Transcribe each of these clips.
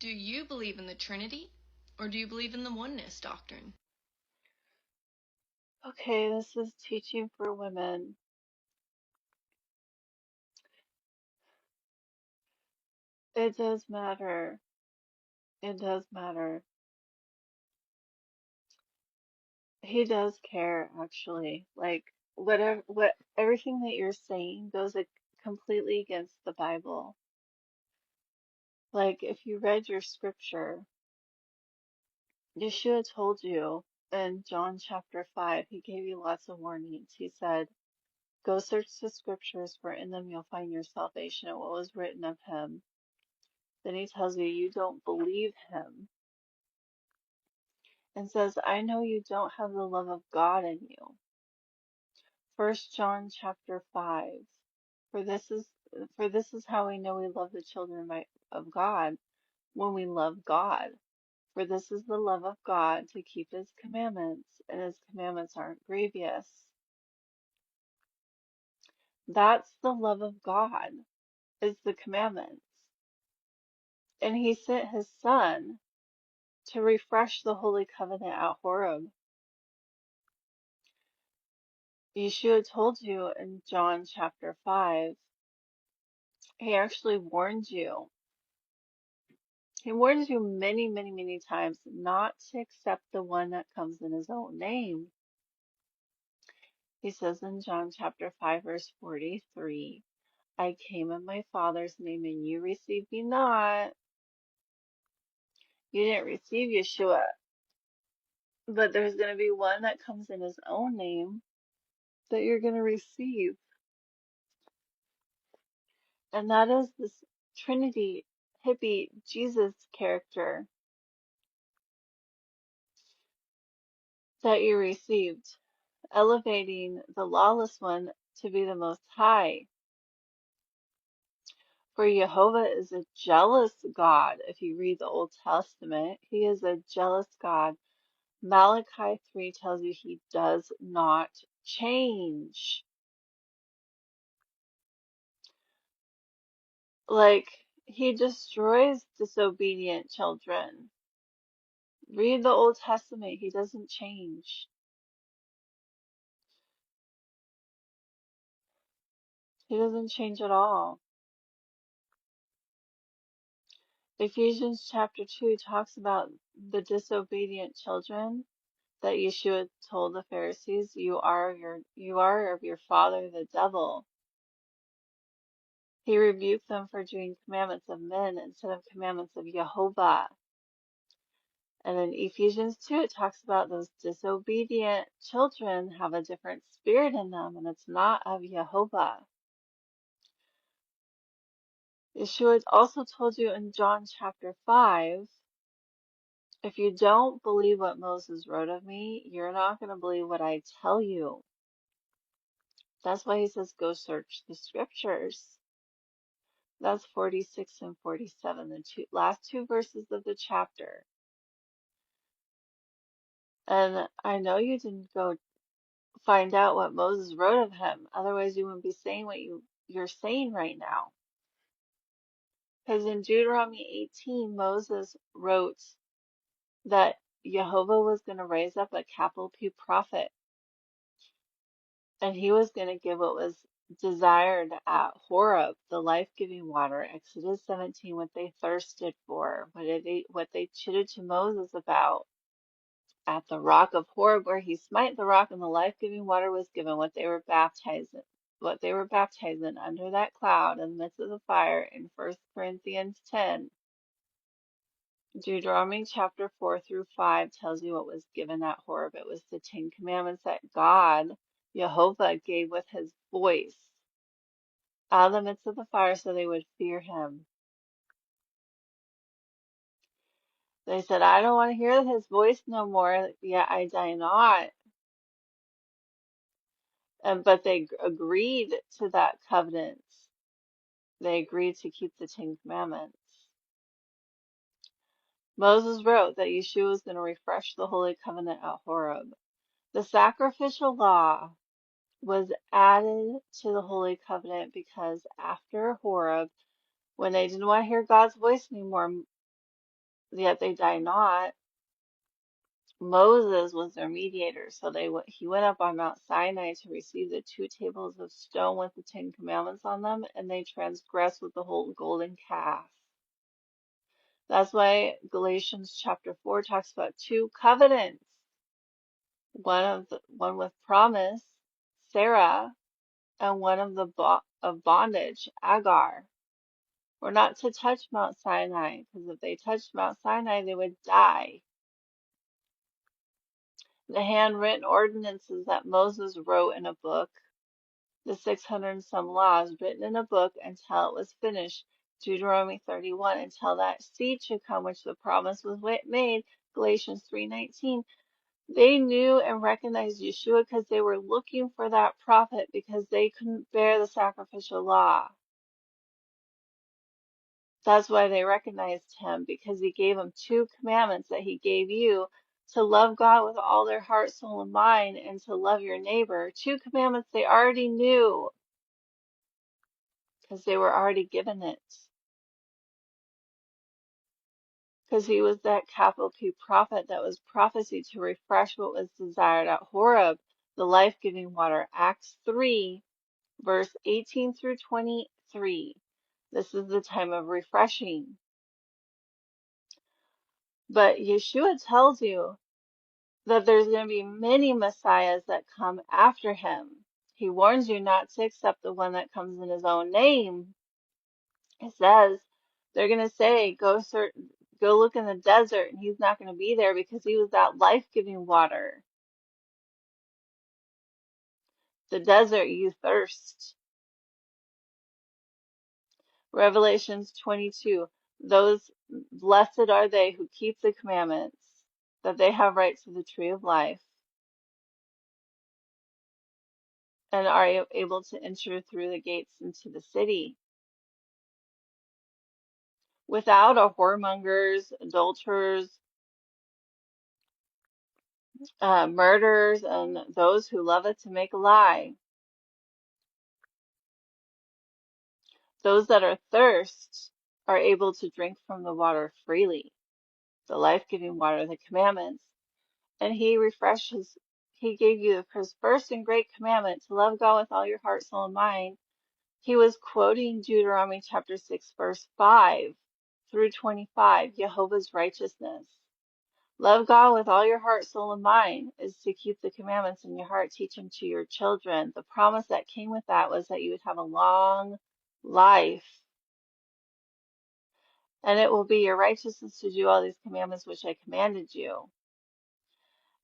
Do you believe in the Trinity, or do you believe in the oneness doctrine? Okay, this is teaching for women. It does matter. It does matter. He does care, actually. Like, everything that you're saying goes completely against the Bible. Like, if you read your scripture, Yeshua told you in John chapter 5, he gave you lots of warnings. He said, go search the scriptures, for in them you'll find your salvation and what was written of him. Then he tells you you don't believe him and says, I know you don't have the love of God in you. First John chapter 5. For this is for this is how we know we love the children of God, when we love God. For this is the love of God, to keep his commandments, and his commandments aren't grievous. That's the love of God, is the commandments. And he sent his son to refresh the holy covenant at Horeb. Yeshua told you in John chapter 5, he actually warned you. He warns you many, many, many times not to accept the one that comes in his own name. He says in John chapter 5, verse 43, I came in my Father's name and you received me not. You didn't receive Yeshua, but there's going to be one that comes in his own name that you're going to receive. And that is this Trinity hippie Jesus character that you received, elevating the lawless one to be the most high. For Jehovah is a jealous God. If you read the Old Testament, he is a jealous God. Malachi 3 tells you he does not change. Like, he destroys disobedient children. Read the Old Testament, he doesn't change. He doesn't change at all. Ephesians chapter 2 talks about the disobedient children that Yeshua told the Pharisees, you are of your father the devil. He rebuked them for doing commandments of men instead of commandments of Jehovah. And in Ephesians 2, it talks about those disobedient children have a different spirit in them, and it's not of Jehovah. Yeshua also told you in John chapter 5, if you don't believe what Moses wrote of me, you're not going to believe what I tell you. That's why he says, go search the scriptures. That's 46 and 47, the last two verses of the chapter. And I know you didn't go find out what Moses wrote of him. Otherwise, you wouldn't be saying what you're saying right now. Because in Deuteronomy 18, Moses wrote that Jehovah was going to raise up a capital P prophet, and he was going to give what was desired at Horeb, the life-giving water. Exodus 17, what they thirsted for, what they chitted to Moses about. At the rock of Horeb, where he smite the rock and the life-giving water was given, what they were baptized in under that cloud in the midst of the fire in 1 Corinthians 10. Deuteronomy chapter 4 through 5 tells you what was given at Horeb. It was the Ten Commandments that God, Jehovah, gave with his voice out of the midst of the fire so they would fear him. They said, I don't want to hear his voice no more, yet I die not. But they agreed to that covenant. They agreed to keep the Ten Commandments. Moses wrote that Yeshua was going to refresh the Holy Covenant at Horeb. The sacrificial law was added to the Holy Covenant because after Horeb, when they didn't want to hear God's voice anymore, yet they die not. Moses was their mediator, so he went up on Mount Sinai to receive the 2 tables of stone with the 10 Commandments on them, and they transgressed with the whole golden calf. That's why Galatians chapter 4 talks about 2 covenants. One with promise, Sarah, and one of bondage, Agar. We're not to touch Mount Sinai, because if they touched Mount Sinai, they would die. The handwritten ordinances that Moses wrote in a book, the 600 and some laws written in a book until it was finished, Deuteronomy 31, until that seed should come which the promise was made, Galatians 3:19. They knew and recognized Yeshua because they were looking for that prophet because they couldn't bear the sacrificial law. That's why they recognized him, because he gave them 2 commandments that he gave you, to love God with all their heart, soul, and mind, and to love your neighbor. 2 commandments they already knew because they were already given it. Because he was that capital P prophet that was prophesied to refresh what was desired at Horeb, the life-giving water. Acts 3, verse 18 through 23. This is the time of refreshing. But Yeshua tells you that there's going to be many messiahs that come after him. He warns you not to accept the one that comes in his own name. It says they're going to say, go look in the desert, and he's not going to be there because he was that life-giving water. The desert, you thirst. Revelations 22. Those blessed are they who keep the commandments, that they have right to the tree of life and are able to enter through the gates into the city. Without are whoremongers, adulterers, murderers, and those who love it to make a lie. Those that are thirst are able to drink from the water freely, the life-giving water, the commandments. And he gave you his first and great commandment to love God with all your heart, soul, and mind. He was quoting Deuteronomy chapter 6, verse 5 through 25, Jehovah's righteousness. Love God with all your heart, soul, and mind is to keep the commandments in your heart, teach them to your children. The promise that came with that was that you would have a long life, and it will be your righteousness to do all these commandments which I commanded you.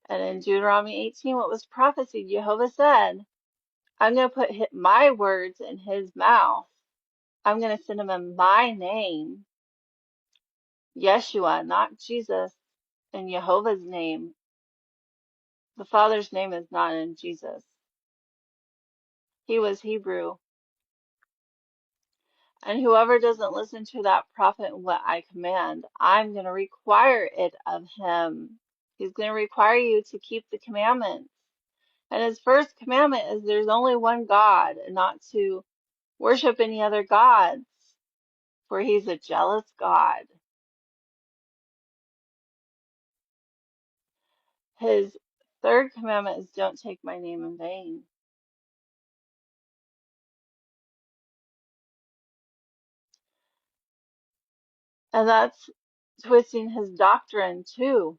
And in Deuteronomy 18, what was prophesied, Jehovah said, I'm going to put my words in his mouth. I'm going to send him in my name, Yeshua, not Jesus, in Jehovah's name. The Father's name is not in Jesus. He was Hebrew. And whoever doesn't listen to that prophet and what I command, I'm going to require it of him. He's going to require you to keep the commandments. And his first commandment is there's only one God and not to worship any other gods, for he's a jealous God. His third commandment is don't take my name in vain. And that's twisting his doctrine too.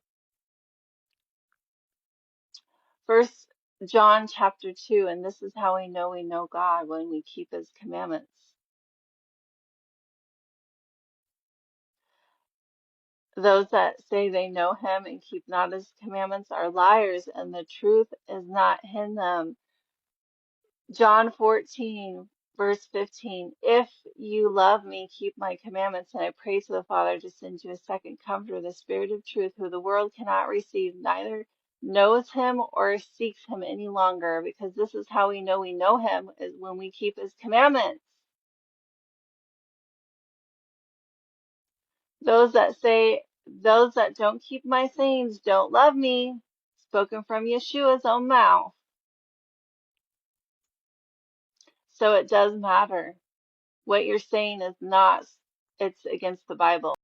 First John chapter 2, and this is how we know God, when we keep his commandments. Those that say they know him and keep not his commandments are liars, and the truth is not in them. John 14, verse 15. If you love me, keep my commandments, and I pray to the Father to send you a second comforter, the Spirit of truth, who the world cannot receive, neither knows him or seeks him any longer, because this is how we know him, is when we keep his commandments. Those that don't keep my sayings don't love me, spoken from Yeshua's own mouth. So it does matter. What you're saying is not, it's against the Bible.